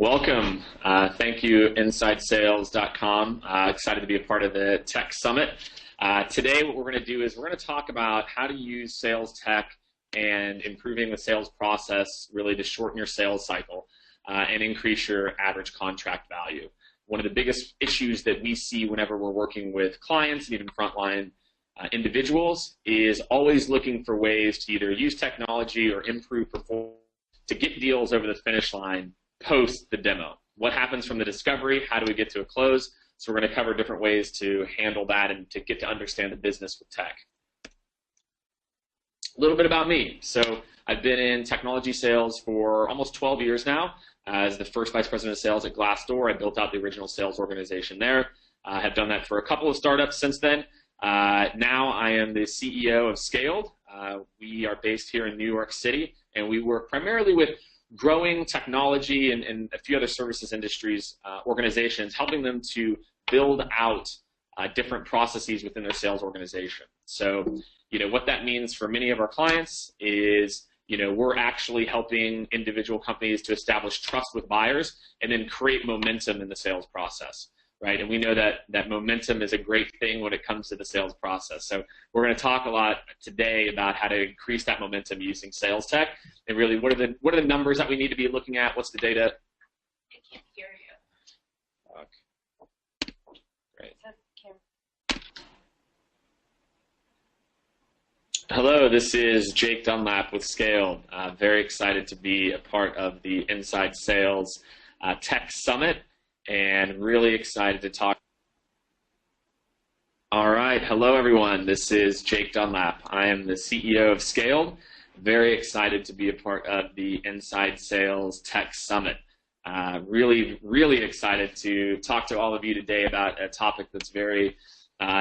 Welcome. Thank you, InsideSales.com. Excited to be a part of the Tech Summit. Today, what we're going to do is we're going to talk about how to use sales tech and improving the sales process really to shorten your sales cycle and increase your average contract value. One of the biggest issues that we see whenever we're working with clients and even frontline individuals is always looking for ways to either use technology or improve performance to get deals over the finish line post the demo. What happens from the discovery? How do we get to a close? So we're going to cover different ways to handle that and to get to understand the business with tech. A little bit about me. So I've been in technology sales for almost 12 years now. As the first vice president of sales at Glassdoor, I built out the original sales organization there. I have done that for a couple of startups since then. Now I am the CEO of Skaled. We are based here in New York City, and we work primarily with growing technology and a few other services industries, organizations, helping them to build out different processes within their sales organization. So, what that means for many of our clients is, we're actually helping individual companies to establish trust with buyers and then create momentum in the sales process, right? And we know that momentum is a great thing when it comes to the sales process. So we're going to talk a lot today about how to increase that momentum using sales tech, and really what are the numbers that we need to be looking at? What's the data? I can't hear you. Okay. Great. Hello, this is Jake Dunlap with Skaled. Very excited to be a part of the Inside Sales Tech Summit, and really excited to talk. All right, hello everyone. This is Jake Dunlap. I am the CEO of Skaled. Very excited to be a part of the Inside Sales Tech Summit. Really excited to talk to all of you today about a topic that's very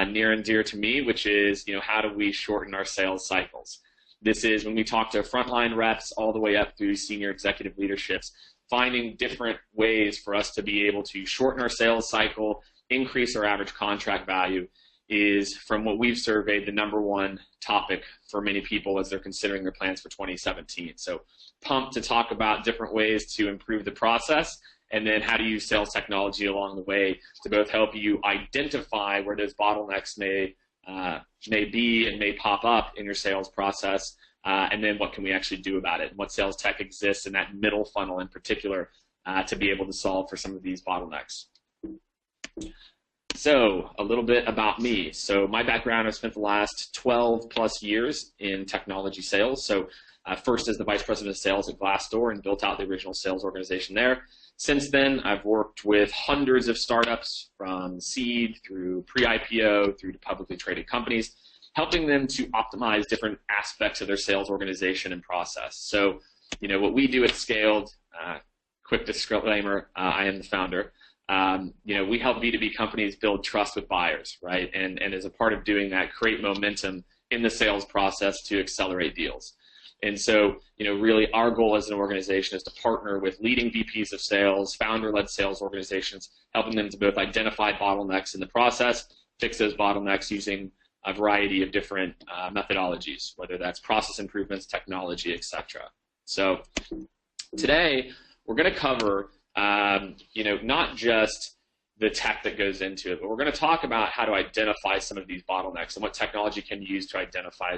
near and dear to me, which is, how do we shorten our sales cycles? This is when we talk to frontline reps all the way up through senior executive leaderships, finding different ways for us to be able to shorten our sales cycle, increase our average contract value is, from what we've surveyed, the #1 topic for many people as they're considering their plans for 2017. So pumped to talk about different ways to improve the process, and then how to use sales technology along the way to both help you identify where those bottlenecks may be and may pop up in your sales process, and then what can we actually do about it, and what sales tech exists in that middle funnel in particular to be able to solve for some of these bottlenecks. So a little bit about me. So my background, I've spent the last 12 plus years in technology sales. So first as the vice president of sales at Glassdoor and built out the original sales organization there. Since then, I've worked with hundreds of startups from seed through pre-IPO through to publicly traded companies, helping them to optimize different aspects of their sales organization and process. So, what we do at Skaled, quick disclaimer, I am the founder. We help B2B companies build trust with buyers, right? And as a part of doing that, create momentum in the sales process to accelerate deals. And so, really our goal as an organization is to partner with leading VPs of sales, founder-led sales organizations, helping them to both identify bottlenecks in the process, fix those bottlenecks using a variety of different methodologies, whether that's process improvements, technology, etc. So today we're going to cover, not just the tech that goes into it, but we're going to talk about how to identify some of these bottlenecks and what technology can use to identify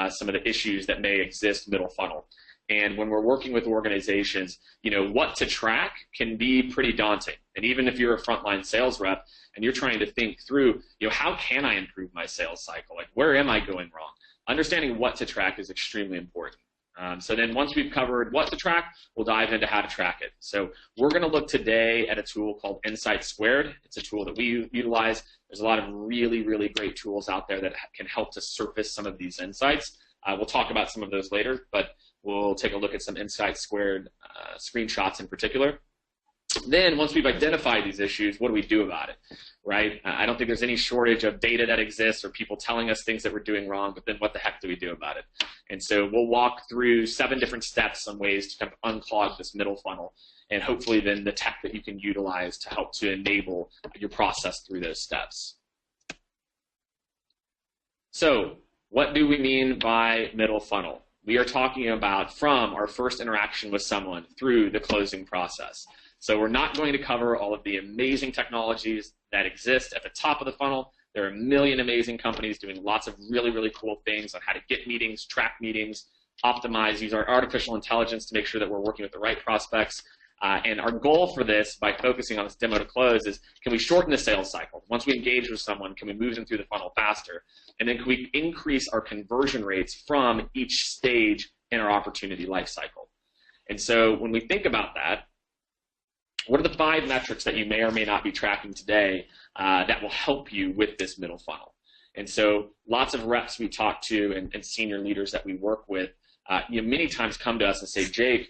some of the issues that may exist middle funnel. And when we're working with organizations, what to track can be pretty daunting. And even if you're a frontline sales rep and you're trying to think through, how can I improve my sales cycle? Like, where am I going wrong? Understanding what to track is extremely important. So then once we've covered what to track, we'll dive into how to track it. So we're going to look today at a tool called Insight Squared. It's a tool that we utilize. There's a lot of really great tools out there that can help to surface some of these insights. We'll talk about some of those later, but we'll take a look at some Insight Squared screenshots in particular. Then once we've identified these issues, what do we do about it, right? I don't think there's any shortage of data that exists or people telling us things that we're doing wrong, but then what the heck do we do about it? And so we'll walk through 7 different steps on ways to kind of unclog this middle funnel, and hopefully then the tech that you can utilize to help to enable your process through those steps. So what do we mean by middle funnel? We are talking about from our first interaction with someone through the closing process. So we're not going to cover all of the amazing technologies that exist at the top of the funnel. There are a million amazing companies doing lots of really, really cool things on how to get meetings, track meetings, optimize, use our artificial intelligence to make sure that we're working with the right prospects. And our goal for this, by focusing on this demo to close, is can we shorten the sales cycle? Once we engage with someone, can we move them through the funnel faster? And then can we increase our conversion rates from each stage in our opportunity life cycle? And so when we think about that, what are the 5 metrics that you may or may not be tracking today that will help you with this middle funnel? And so lots of reps we talk to and senior leaders that we work with, many times come to us and say, Jake,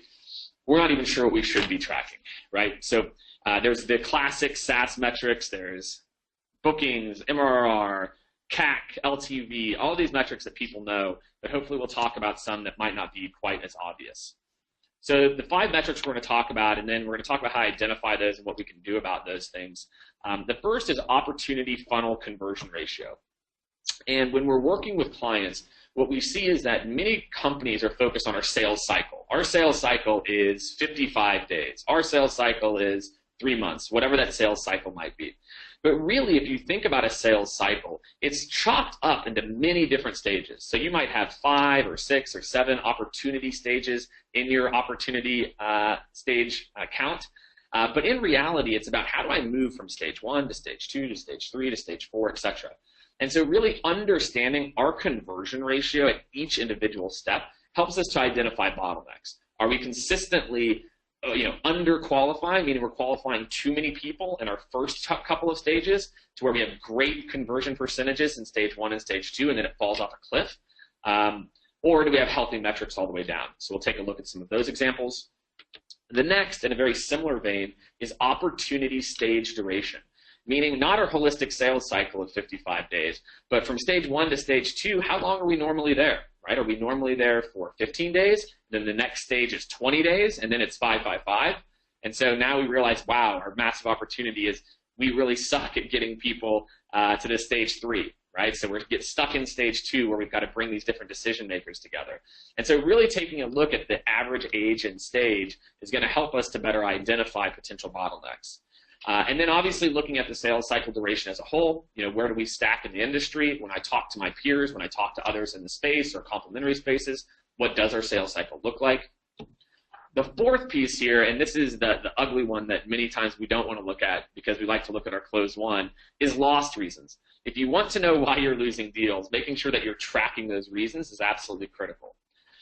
we're not even sure what we should be tracking, right? So there's the classic SaaS metrics. There's bookings, MRR, CAC, LTV, all these metrics that people know, but hopefully we'll talk about some that might not be quite as obvious. So the 5 metrics we're going to talk about, and then we're going to talk about how to identify those and what we can do about those things. The first is opportunity funnel conversion ratio. And when we're working with clients, what we see is that many companies are focused on our sales cycle. Our sales cycle is 55 days. Our sales cycle is 3 months, whatever that sales cycle might be. But really, if you think about a sales cycle, it's chopped up into many different stages. So you might have 5 or 6 or 7 opportunity stages in your opportunity stage count. But in reality, it's about how do I move from stage 1 to stage 2 to stage 3 to stage 4, etc. And so really understanding our conversion ratio at each individual step helps us to identify bottlenecks. Are we consistently underqualifying, meaning we're qualifying too many people in our first couple of stages to where we have great conversion percentages in stage 1 and stage 2 and then it falls off a cliff? Or do we have healthy metrics all the way down? So we'll take a look at some of those examples. The next, in a very similar vein, is opportunity stage duration. Meaning not our holistic sales cycle of 55 days, but from stage 1 to stage 2, how long are we normally there, right? Are we normally there for 15 days? Then the next stage is 20 days, and then it's 5, 5, 5. And so now we realize, wow, our massive opportunity is we really suck at getting people to this stage 3, right? So we get stuck in stage 2 where we've got to bring these different decision makers together. And so really taking a look at the average age and stage is going to help us to better identify potential bottlenecks. And then obviously looking at the sales cycle duration as a whole, where do we stack in the industry? When I talk to my peers, when I talk to others in the space or complementary spaces, what does our sales cycle look like? The fourth piece here, and this is the ugly one that many times we don't want to look at because we like to look at our closed won, is lost reasons. If you want to know why you're losing deals, making sure that you're tracking those reasons is absolutely critical.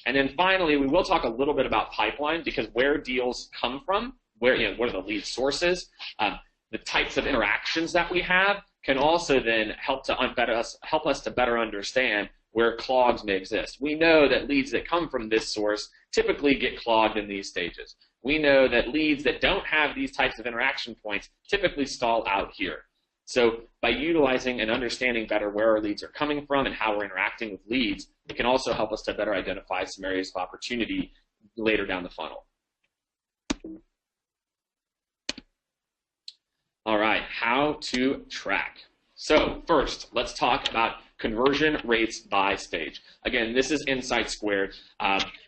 And then finally, we will talk a little bit about pipeline because where deals come from, what are the lead sources, the types of interactions that we have can also then help us to better understand where clogs may exist. We know that leads that come from this source typically get clogged in these stages. We know that leads that don't have these types of interaction points typically stall out here. So by utilizing and understanding better where our leads are coming from and how we're interacting with leads, it can also help us to better identify some areas of opportunity later down the funnel. All right, how to track. So first, let's talk about conversion rates by stage. Again, this is Insight Squared.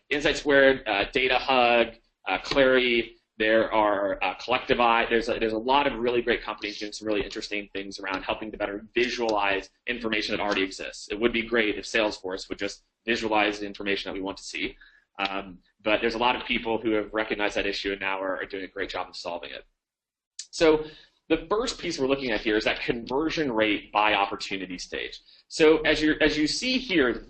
Insight Squared, Data Hug, Clary, there are Collective Eye. There's a lot of really great companies doing some really interesting things around helping to better visualize information that already exists. It would be great if Salesforce would just visualize the information that we want to see. But there's a lot of people who have recognized that issue and now are doing a great job of solving it. So the first piece we're looking at here is that conversion rate by opportunity stage. So as you see here,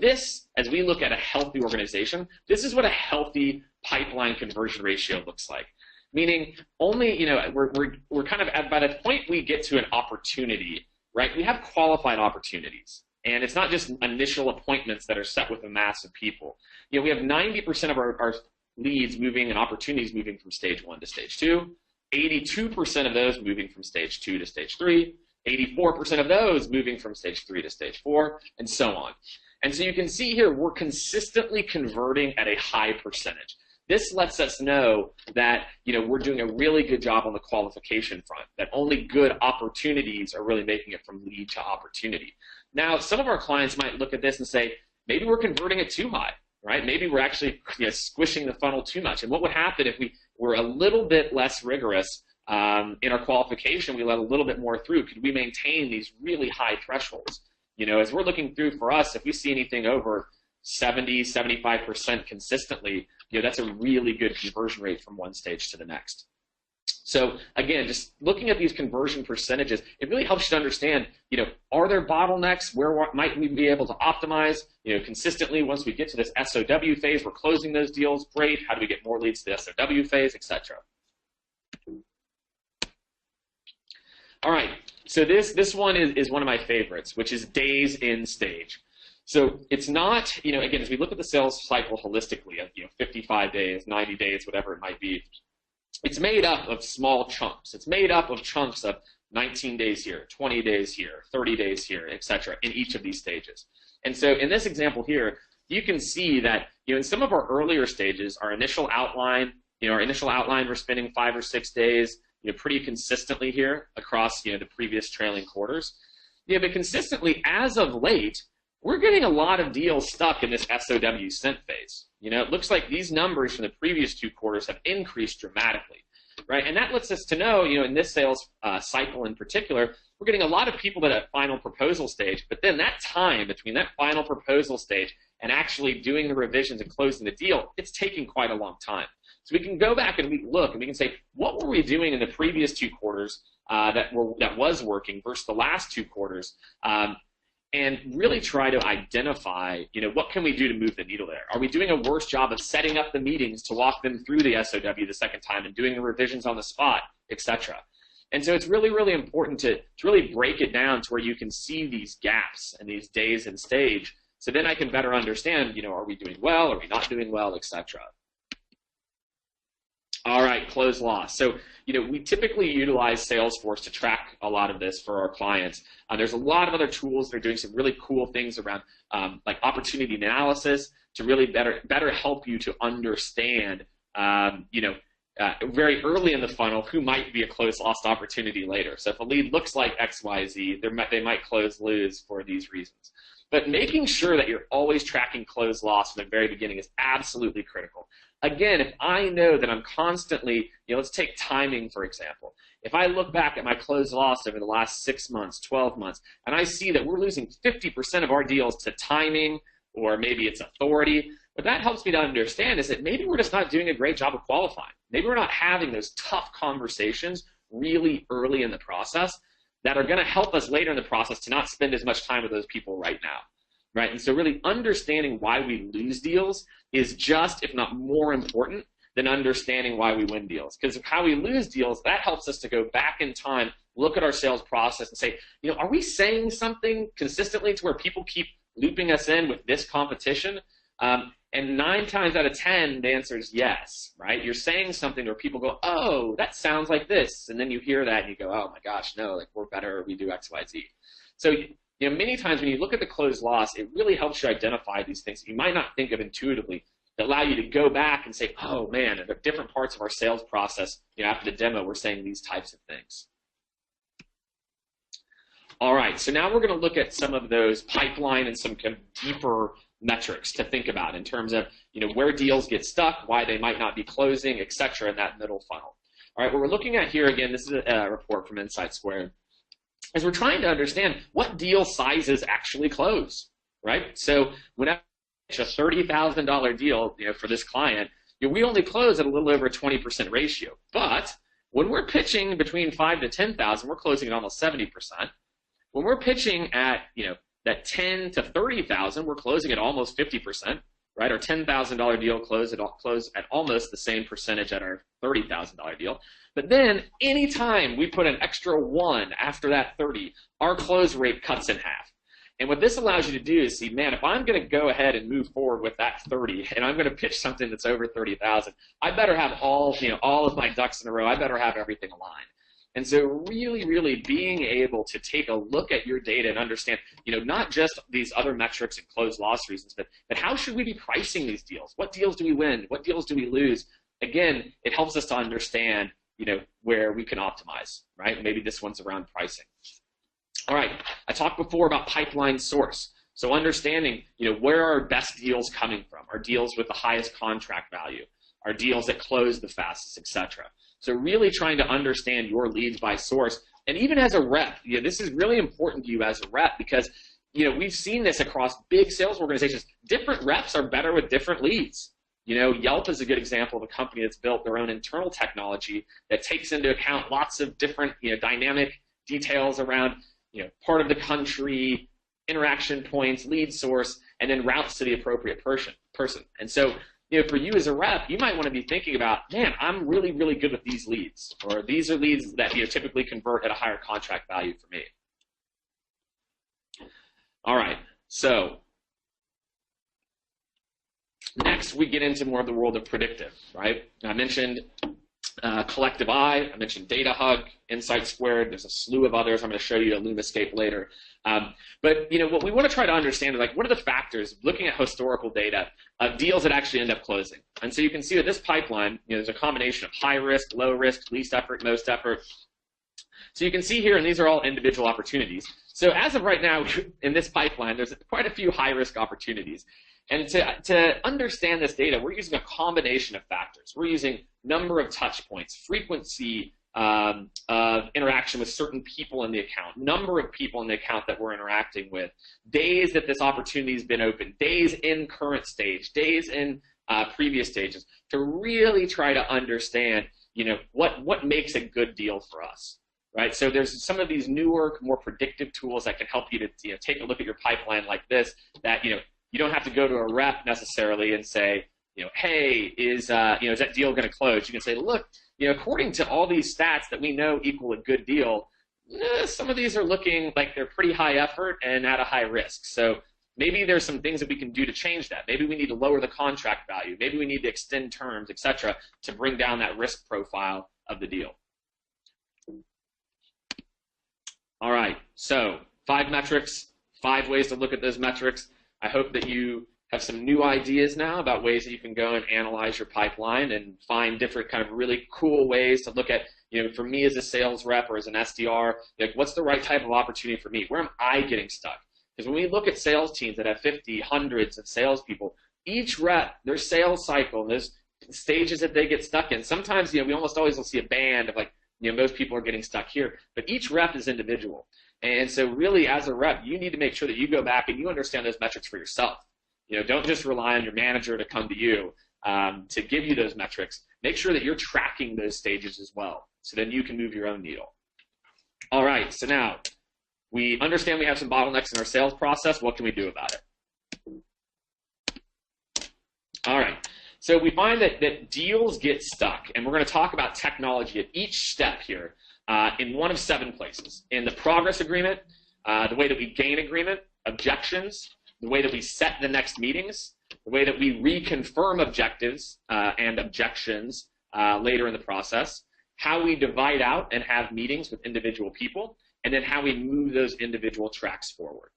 as we look at a healthy organization, this is what a healthy pipeline conversion ratio looks like. Meaning only, we're kind of by the point we get to an opportunity, right? We have qualified opportunities. And it's not just initial appointments that are set with a mass of people. We have 90% of our leads moving and opportunities moving from stage 1 to stage 2. 82% of those moving from stage 2 to stage 3, 84% of those moving from stage 3 to stage 4, and so on. And so you can see here, we're consistently converting at a high percentage. This lets us know that we're doing a really good job on the qualification front, that only good opportunities are really making it from lead to opportunity. Now, some of our clients might look at this and say, maybe we're converting it too high, right? Maybe we're actually squishing the funnel too much. And what would happen if we were a little bit less rigorous in our qualification, we let a little bit more through? Could we maintain these really high thresholds? As we're looking through, for us, if we see anything over 70, 75% consistently, that's a really good conversion rate from one stage to the next. So again, just looking at these conversion percentages, it really helps you to understand, are there bottlenecks? Where might we be able to optimize, consistently once we get to this SOW phase, we're closing those deals, great. How do we get more leads to the SOW phase, etc. All right, so this one is one of my favorites, which is days in stage. So it's not, again, as we look at the sales cycle holistically, of 55 days, 90 days, whatever it might be, it's made up of small chunks. It's made up of chunks of 19 days here, 20 days here, 30 days here, etc. in each of these stages. And so in this example here, you can see that, in some of our earlier stages, our initial outline, we're spending 5 or 6 days, pretty consistently here across, the previous trailing quarters. But consistently, as of late, we're getting a lot of deals stuck in this SOW sent phase. It looks like these numbers from the previous 2 quarters have increased dramatically, right? And that lets us to know, in this sales cycle in particular, we're getting a lot of people at that final proposal stage, but then that time between that final proposal stage and actually doing the revisions and closing the deal, it's taking quite a long time. So we can go back and we look and we can say, what were we doing in the previous 2 quarters that was working versus the last 2 quarters? And really try to identify, what can we do to move the needle there? Are we doing a worse job of setting up the meetings to walk them through the SOW the second time and doing the revisions on the spot, etc.? And so it's really, really important to really break it down to where you can see these gaps and these days in stage. So then I can better understand, are we doing well? Are we not doing well, etc.? All right, close loss. So, we typically utilize Salesforce to track a lot of this for our clients. There's a lot of other tools that are doing some really cool things around like opportunity analysis to really better help you to understand, very early in the funnel who might be a close lost opportunity later. So if a lead looks like XYZ, they might lose for these reasons. But making sure that you're always tracking close loss from the very beginning is absolutely critical. Again, if I know that I'm constantly, let's take timing, for example. If I look back at my close loss over the last 6 months, 12 months, and I see that we're losing 50% of our deals to timing, or maybe it's authority, what that helps me to understand is that maybe we're just not doing a great job of qualifying. Maybe we're not having those tough conversations really early in the process that are going to help us later in the process to not spend as much time with those people right now. Right? And so really understanding why we lose deals is just, if not more important, than understanding why we win deals. Because how we lose deals, that helps us to go back in time, look at our sales process and say, are we saying something consistently to where people keep looping us in with this competition? And 9 times out of 10, the answer is yes, right? You're saying something where people go, oh, that sounds like this. And then you hear that and you go, oh my gosh, no, we're better, we do X, Y, Z. So, many times when you look at the closed loss, it really helps you identify these things that you might not think of intuitively that allow you to go back and say, oh man, at different parts of our sales process, after the demo, we're saying these types of things. All right, so now we're going to look at some of those pipeline and some kind of deeper metrics to think about in terms of, where deals get stuck, why they might not be closing, et cetera, in that middle funnel. All right, what we're looking at here, again, this is a report from Insight Squared, is we're trying to understand what deal sizes actually close, right? So when I pitch a $30,000 deal, for this client, we only close at a little over a 20% ratio. But when we're pitching between 5 to 10,000, we're closing at almost 70%. When we're pitching at, that 10 to 30,000, we're closing at almost 50%, right? Our $10,000 deal close at almost the same percentage at our $30,000 deal. But then anytime we put an extra 1 after that 30, our close rate cuts in half. And what this allows you to do is see, man, if I'm going to go ahead and move forward with that 30 and I'm going to pitch something that's over 30,000, I better have all of my ducks in a row. I better have everything aligned. And so really, really being able to take a look at your data and understand, not just these other metrics and close loss reasons, but how should we be pricing these deals? What deals do we win? What deals do we lose? Again, it helps us to understand, where we can optimize, right? Maybe this one's around pricing. All right, I talked before about pipeline source. So understanding, where are our best deals coming from? Our deals with the highest contract value, our deals that close the fastest, etc. So really trying to understand your leads by source. And even as a rep, this is really important to you as a rep because, we've seen this across big sales organizations. Different reps are better with different leads. Yelp is a good example of a company that's built their own internal technology that takes into account lots of different, dynamic details around, part of the country, interaction points, lead source, and then routes to the appropriate person. And so, for you as a rep, you might want to be thinking about, man, I'm really, really good with these leads, or these are leads that typically convert at a higher contract value for me. All right, so next we get into more of the world of predictive, right? I mentioned Collective Eye, I mentioned Data Hug, Insight Squared, there's a slew of others. I'm going to show you a Lumascape later. But what we want to try to understand is what are the factors, looking at historical data, of deals that actually end up closing. And so you can see that this pipeline, there's a combination of high risk, low risk, least effort, most effort. So you can see here, and these are all individual opportunities. So as of right now, in this pipeline, there's quite a few high risk opportunities. And to understand this data, we're using a combination of factors. We're using number of touch points, frequency of interaction with certain people in the account, number of people in the account that we're interacting with, days that this opportunity has been open, days in current stage, days in previous stages, to really try to understand, what makes a good deal for us, right? So there's some of these newer, more predictive tools that can help you to take a look at your pipeline like this, that, you don't have to go to a rep necessarily and say, hey, is that deal going to close? You can say, look, according to all these stats that we know equal a good deal, some of these are looking like they're pretty high effort and at a high risk. So maybe there's some things that we can do to change that. Maybe we need to lower the contract value. Maybe we need to extend terms, etc., to bring down that risk profile of the deal. All right, so 5 metrics, 5 ways to look at those metrics. I hope that you have some new ideas now about ways that you can go and analyze your pipeline and find different kind of really cool ways to look at, for me as a sales rep or as an SDR, what's the right type of opportunity for me? Where am I getting stuck? Because when we look at sales teams that have 50, hundreds of salespeople, each rep, their sales cycle, and those stages that they get stuck in, sometimes, we almost always will see a band of most people are getting stuck here, but each rep is individual. And so really, as a rep, you need to make sure that you go back and you understand those metrics for yourself. Don't just rely on your manager to come to you to give you those metrics. Make sure that you're tracking those stages as well, so then you can move your own needle. All right, so now we understand we have some bottlenecks in our sales process. What can we do about it? All right, so we find that deals get stuck, and we're going to talk about technology at each step here in one of 7 places. In the progress agreement, the way that we gain agreement, objections, the way that we set the next meetings, the way that we reconfirm objectives and objections later in the process, how we divide out and have meetings with individual people, and then how we move those individual tracks forward.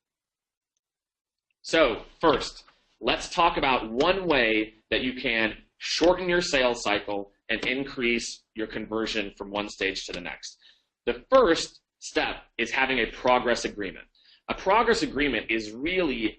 So first, let's talk about one way that you can shorten your sales cycle and increase your conversion from one stage to the next. The first step is having a progress agreement. A progress agreement is really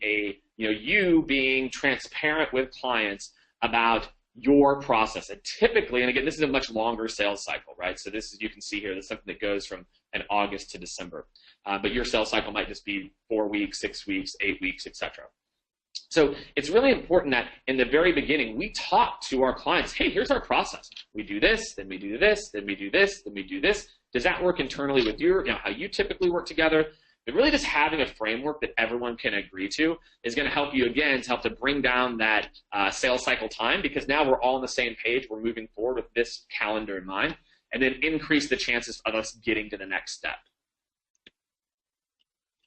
you being transparent with clients about your process. And typically, and again, this is a much longer sales cycle, right? So this is, you can see here, this is something that goes from an August to December. But your sales cycle might just be 4 weeks, 6 weeks, 8 weeks, etc. So it's really important that in the very beginning, we talk to our clients, hey, here's our process. We do this, then we do this, then we do this, then we do this. Does that work internally with how you typically work together? But really just having a framework that everyone can agree to is going to help you, again, to help to bring down that sales cycle time, because now we're all on the same page. We're moving forward with this calendar in mind, and then increase the chances of us getting to the next step.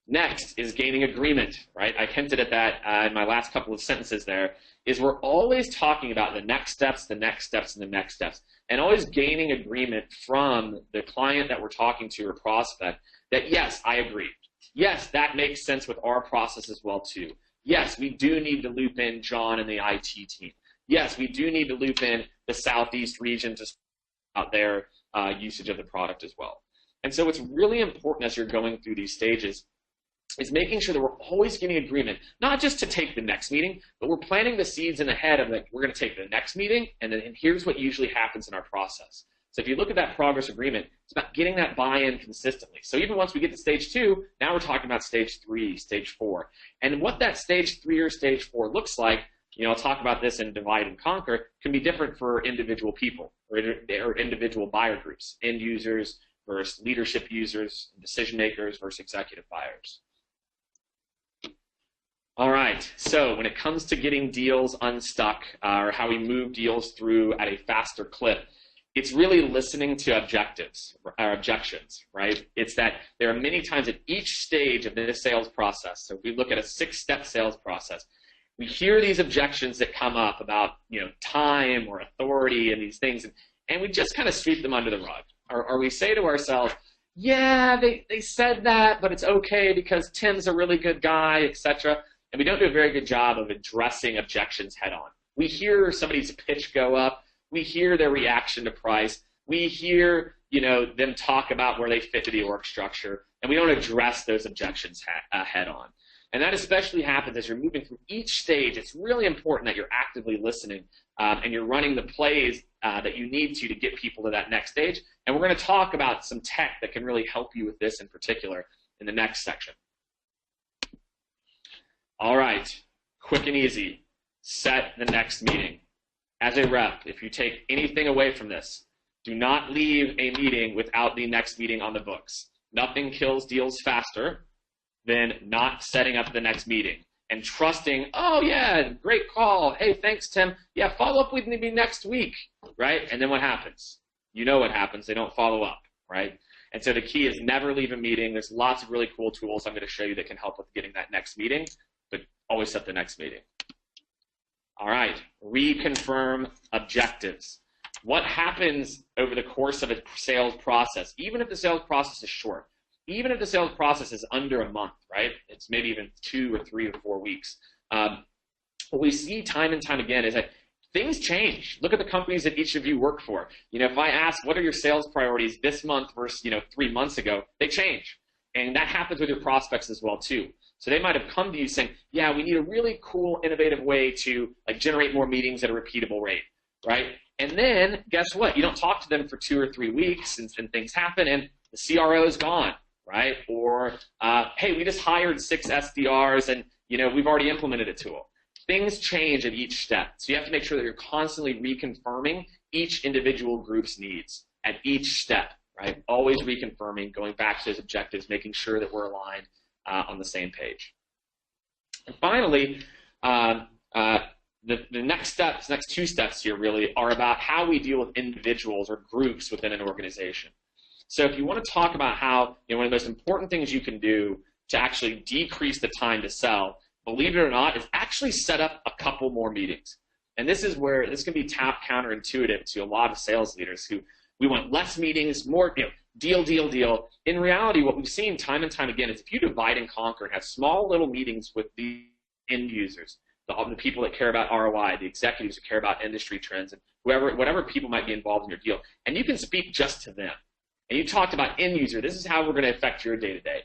Next is gaining agreement, right? I hinted at that in my last couple of sentences there, is we're always talking about the next steps, the next steps, and the next steps, and always gaining agreement from the client that we're talking to or prospect that, yes, I agree. Yes, that makes sense with our process as well, too. Yes, we do need to loop in John and the IT team. Yes, we do need to loop in the Southeast region to out their usage of the product as well. And so it's really important as you're going through these stages is making sure that we're always getting agreement, not just to take the next meeting, but we're planting the seeds in the head of like, we're going to take the next meeting, and here's what usually happens in our process. So if you look at that progress agreement, it's about getting that buy-in consistently. So even once we get to stage 2, now we're talking about stage 3, stage 4. And what that stage 3 or stage 4 looks like, I'll talk about this in Divide and Conquer, can be different for individual people or individual buyer groups, end users versus leadership users, decision makers versus executive buyers. All right, so when it comes to getting deals unstuck or how we move deals through at a faster clip, it's really listening to objectives or objections, right? It's that there are many times at each stage of this sales process. So if we look at a 6-step sales process, we hear these objections that come up about, time or authority and these things, and we just kind of sweep them under the rug. Or we say to ourselves, yeah, they said that, but it's okay because Tim's a really good guy, etc. And we don't do a very good job of addressing objections head on. We hear somebody's pitch go up. We hear their reaction to price. We hear, them talk about where they fit to the org structure, and we don't address those objections head on. And that especially happens as you're moving through each stage. It's really important that you're actively listening and you're running the plays that you need to get people to that next stage. And we're going to talk about some tech that can really help you with this in particular in the next section. All right, quick and easy. Set the next meeting. As a rep, if you take anything away from this, do not leave a meeting without the next meeting on the books. Nothing kills deals faster than not setting up the next meeting and trusting, oh yeah, great call. Hey, thanks, Tim. Yeah, follow up with me next week, right? And then what happens? You know what happens. They don't follow up, right? And so the key is never leave a meeting. There's lots of really cool tools I'm going to show you that can help with getting that next meeting, but always set the next meeting. All right, reconfirm objectives. What happens over the course of a sales process, even if the sales process is short, even if the sales process is under a month, right? It's maybe even 2 or 3 or 4 weeks. What we see time and time again is that things change. Look at the companies that each of you work for. If I ask, what are your sales priorities this month versus, 3 months ago, they change. And that happens with your prospects as well, too. So they might have come to you saying, yeah, we need a really cool, innovative way to generate more meetings at a repeatable rate, right? And then guess what? You don't talk to them for 2 or 3 weeks and things happen and the CRO is gone, right? Or, hey, we just hired 6 SDRs and, we've already implemented a tool. Things change at each step. So you have to make sure that you're constantly reconfirming each individual group's needs at each step, right? Always reconfirming, going back to those objectives, making sure that we're aligned on the same page. And finally, the next 2 steps here really are about how we deal with individuals or groups within an organization. So if you want to talk about how, one of the most important things you can do to actually decrease the time to sell, believe it or not, is actually set up a couple more meetings. And this is where this can be counterintuitive to a lot of sales leaders who we want less meetings, more, deal. In reality, what we've seen time and time again is if you divide and conquer and have small little meetings with the end users, the people that care about ROI, the executives that care about industry trends, and whatever people might be involved in your deal, and you can speak just to them. And you talked about end user, this is how we're going to affect your day-to-day.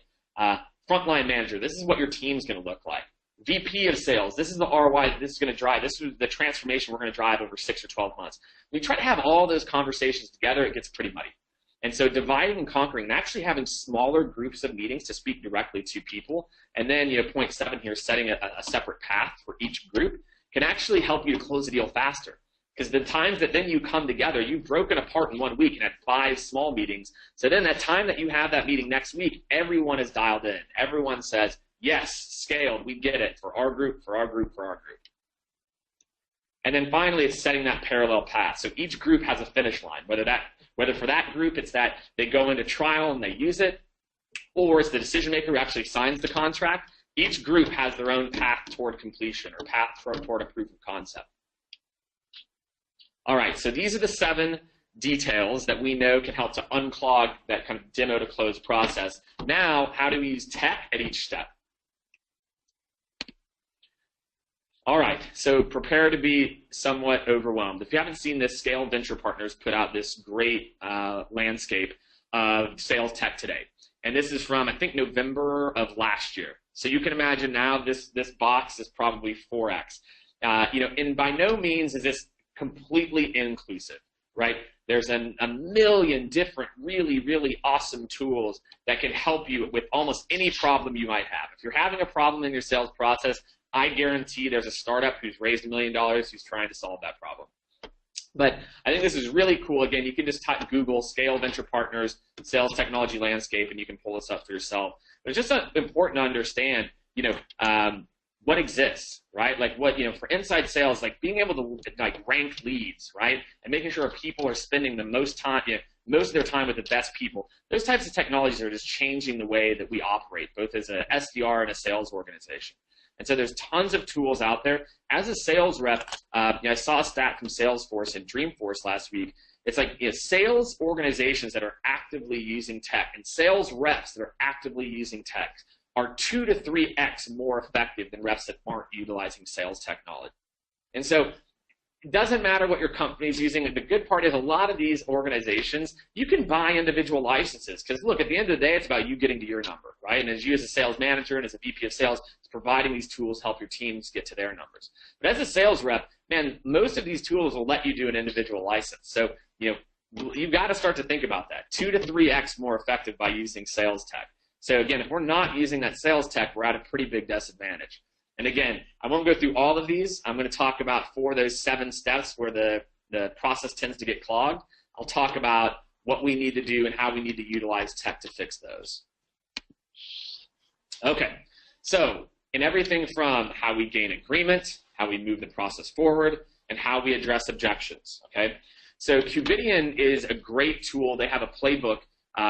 Frontline manager, this is what your team's going to look like. VP of sales, this is the ROI that this is going to drive. This is the transformation we're going to drive over 6 or 12 months. When you try to have all those conversations together, it gets pretty muddy. And so dividing and conquering and actually having smaller groups of meetings to speak directly to people, and then point 7 here, setting a separate path for each group can actually help you to close the deal faster. Because the times that then you come together, you've broken apart in 1 week and had 5 small meetings. So then that time that you have that meeting next week, everyone is dialed in. Everyone says, yes, scaled, we get it, for our group, for our group, for our group. And then finally, it's setting that parallel path. So each group has a finish line, whether for that group, it's that they go into trial and they use it, or it's the decision maker who actually signs the contract. Each group has their own path toward completion or path toward a proof of concept. All right, so these are the 7 details that we know can help to unclog that kind of demo to close process. Now, how do we use tech at each step? All right, so prepare to be somewhat overwhelmed. If you haven't seen this, Skaled Venture Partners put out this great landscape of sales tech today. And this is from, I think, November of last year. So you can imagine now this box is probably 4x. And by no means is this completely inclusive, right? There's a million different really, really awesome tools that can help you with almost any problem you might have. If you're having a problem in your sales process, I guarantee there's a startup who's raised $1 million who's trying to solve that problem. But I think this is really cool. Again, you can just type Google Scale Venture Partners Sales Technology Landscape, and you can pull this up for yourself. But it's just important to understand, what exists, right? Like for inside sales, like being able to rank leads, right? And making sure people are spending the most of their time with the best people. Those types of technologies are just changing the way that we operate, both as a SDR and a sales organization. And so there's tons of tools out there. As a sales rep, I saw a stat from Salesforce and Dreamforce last week. It's like sales organizations that are actively using tech and sales reps that are actively using tech are 2 to 3x more effective than reps that aren't utilizing sales technology. And so it doesn't matter what your company's using. The good part is a lot of these organizations, you can buy individual licenses because, look, at the end of the day, it's about you getting to your number, right? And as you as a sales manager and as a VP of sales, it's providing these tools help your teams get to their numbers. But as a sales rep, man, most of these tools will let you do an individual license. So, you've got to start to think about that. 2 to 3x more effective by using sales tech. So again, if we're not using that sales tech, we're at a pretty big disadvantage. And again, I won't go through all of these. I'm going to talk about 4 of those 7 steps where the process tends to get clogged. I'll talk about what we need to do and how we need to utilize tech to fix those. Okay, so in everything from how we gain agreement, how we move the process forward, and how we address objections, okay? So Qvidian is a great tool. They have a Playbook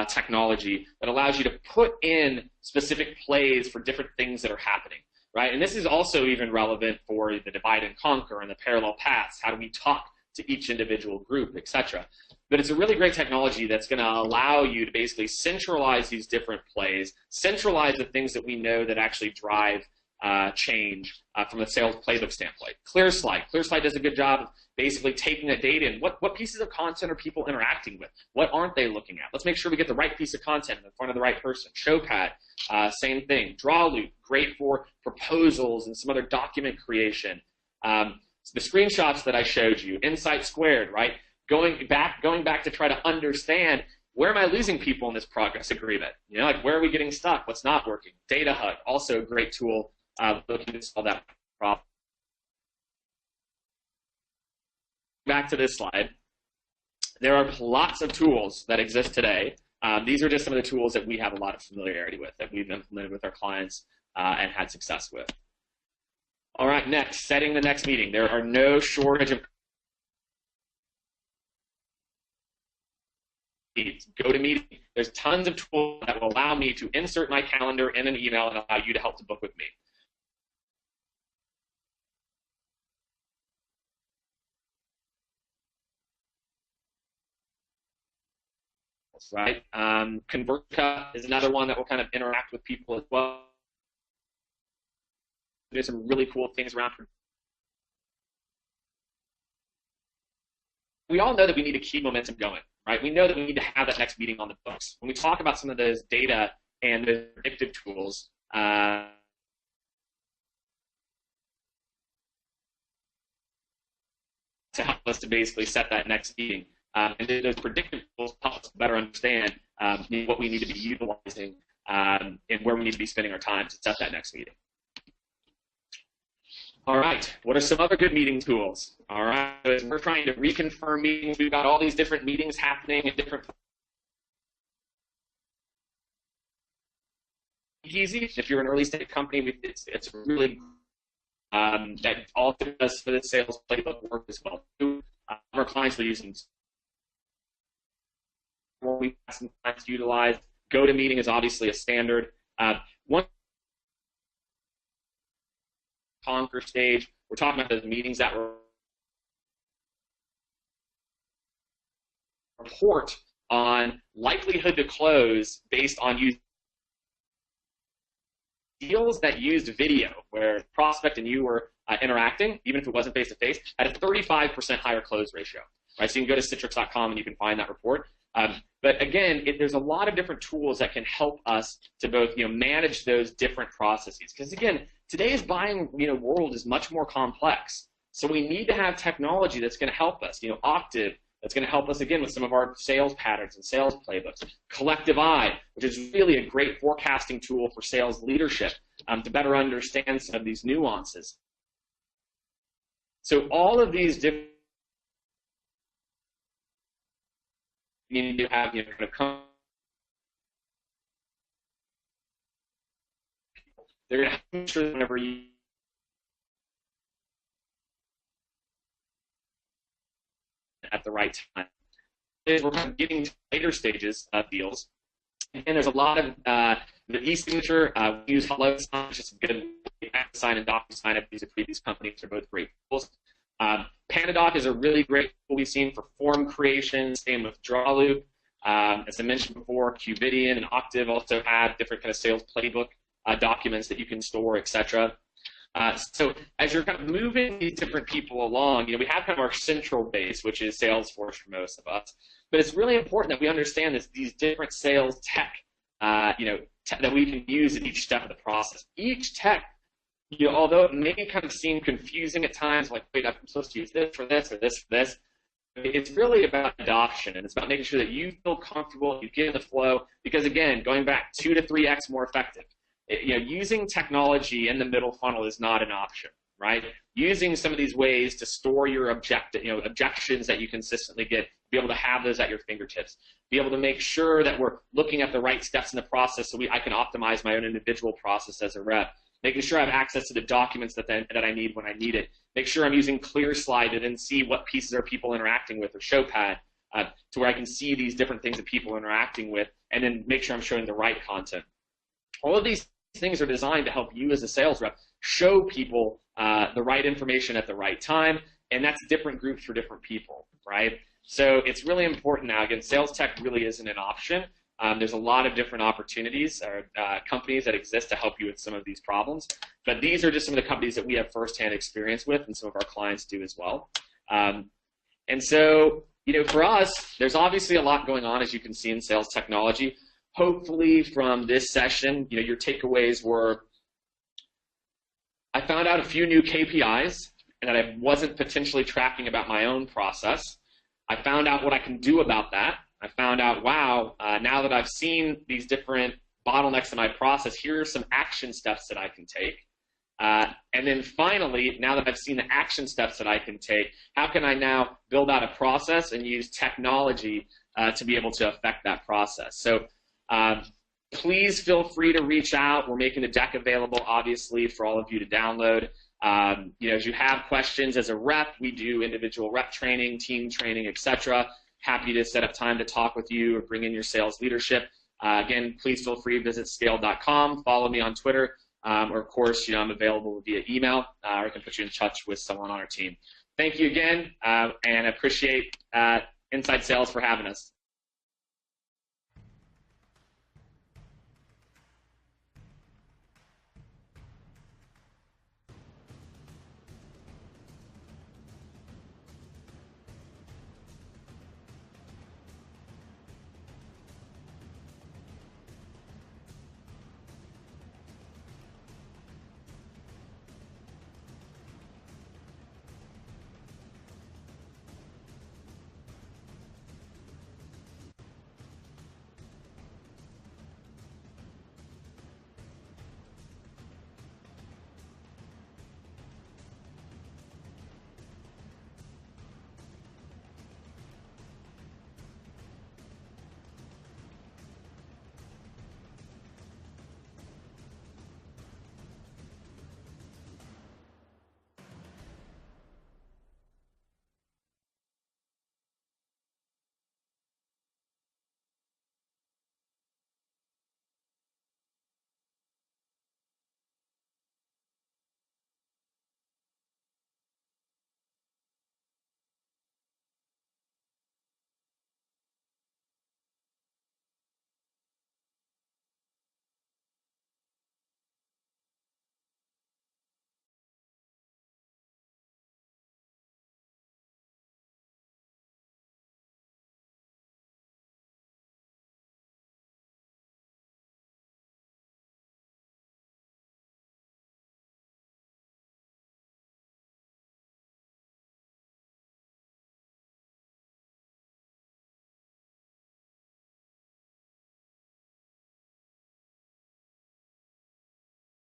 technology that allows you to put in specific plays for different things that are happening, right? And this is also even relevant for the divide and conquer and the parallel paths. How do we talk to each individual group, etc. But it's a really great technology that's going to allow you to basically centralize these different plays, centralize the things that we know that actually drive change from a sales playbook standpoint. ClearSlide does a good job of basically taking that data and what pieces of content are people interacting with? What aren't they looking at? Let's make sure we get the right piece of content in front of the right person. ShowPad, same thing. DrawLoop, great for proposals and some other document creation. The screenshots that I showed you, Insight Squared, right? Going back to try to understand where am I losing people in this progress agreement? Where are we getting stuck? What's not working? Data Hut, also a great tool looking to solve that problem. Back to this slide. There are lots of tools that exist today. These are just some of the tools that we have a lot of familiarity with, that we've implemented with our clients and had success with. All right, next, setting the next meeting. There are no shortage of GoToMeeting. There's tons of tools that will allow me to insert my calendar in an email and allow you to help to book with me. Right? ConvertCut is another one that will kind of interact with people as well. There's some really cool things around. We all know that we need to keep momentum going, right? We know that we need to have that next meeting on the books. When we talk about some of those data and the predictive tools, to help us to basically set that next meeting. And those predictive tools help us better understand what we need to be utilizing and where we need to be spending our time to set that next meeting. All right, what are some other good meeting tools? All right, as we're trying to reconfirm meetings, we've got all these different meetings happening in different. Easy. If you're an early stage company, it's really that also does for the sales playbook work as well. Our clients are using. We have some clients to utilize. GoToMeeting is obviously a standard. One conquer stage, we're talking about those meetings that were report on likelihood to close based on using deals that used video, where prospect and you were interacting, even if it wasn't face-to-face, at a 35% higher close ratio. Right? So you can go to Citrix.com and you can find that report. But again, there's a lot of different tools that can help us to both manage those different processes. Because again, today's buying world is much more complex. So we need to have technology that's going to help us. Octave, that's going to help us again with some of our sales patterns and sales playbooks. Collective Eye, which is really a great forecasting tool for sales leadership to better understand some of these nuances. So all of these different you need to have kind of they're going to make sure whenever you at the right time. We're kind of getting to later stages of deals, and there's a lot of the e-signature. We use HelloSign, which is a good sign and DocuSign. I've used it previous companies. They're both great tools. PandaDoc is a really great tool we've seen for form creation. Same with DrawLoop. As I mentioned before, Qvidian and Octave also have different kind of sales playbook documents that you can store, etc. So as you're kind of moving these different people along, we have kind of our central base, which is Salesforce for most of us. But it's really important that we understand these different sales tech, that we can use at each step of the process. Each tech, although it may kind of seem confusing at times, like, wait, I'm supposed to use this for this or this for this, it's really about adoption, and it's about making sure that you feel comfortable, you get in the flow, because again, going back 2 to 3x more effective. Using technology in the middle funnel is not an option, right? Using some of these ways to store your objections that you consistently get, be able to have those at your fingertips, be able to make sure that we're looking at the right steps in the process so I can optimize my own individual process as a rep, making sure I have access to the documents that I need when I need it, make sure I'm using ClearSlide to then see what pieces are people interacting with, or ShowPad, to where I can see these different things that people are interacting with, and then make sure I'm showing the right content. All of these things are designed to help you as a sales rep show people the right information at the right time, and that's different groups for different people, right? So it's really important now. Again, sales tech really isn't an option. There's a lot of different opportunities or companies that exist to help you with some of these problems, but these are just some of the companies that we have firsthand experience with, and some of our clients do as well. And so, for us, there's obviously a lot going on, as you can see, in sales technology. Hopefully from this session, your takeaways were, I found out a few new KPIs that I wasn't potentially tracking about my own process. I found out what I can do about that. I found out, wow, now that I've seen these different bottlenecks in my process, here are some action steps that I can take. And then finally, now that I've seen the action steps that I can take, how can I now build out a process and use technology to be able to affect that process? So please feel free to reach out. We're making the deck available, obviously, for all of you to download. As you have questions as a rep, we do individual rep training, team training, etc. Happy to set up time to talk with you or bring in your sales leadership. Again, please feel free to visit Skaled.com, follow me on Twitter, or of course, I'm available via email, or I can put you in touch with someone on our team. Thank you again, and appreciate Inside Sales for having us.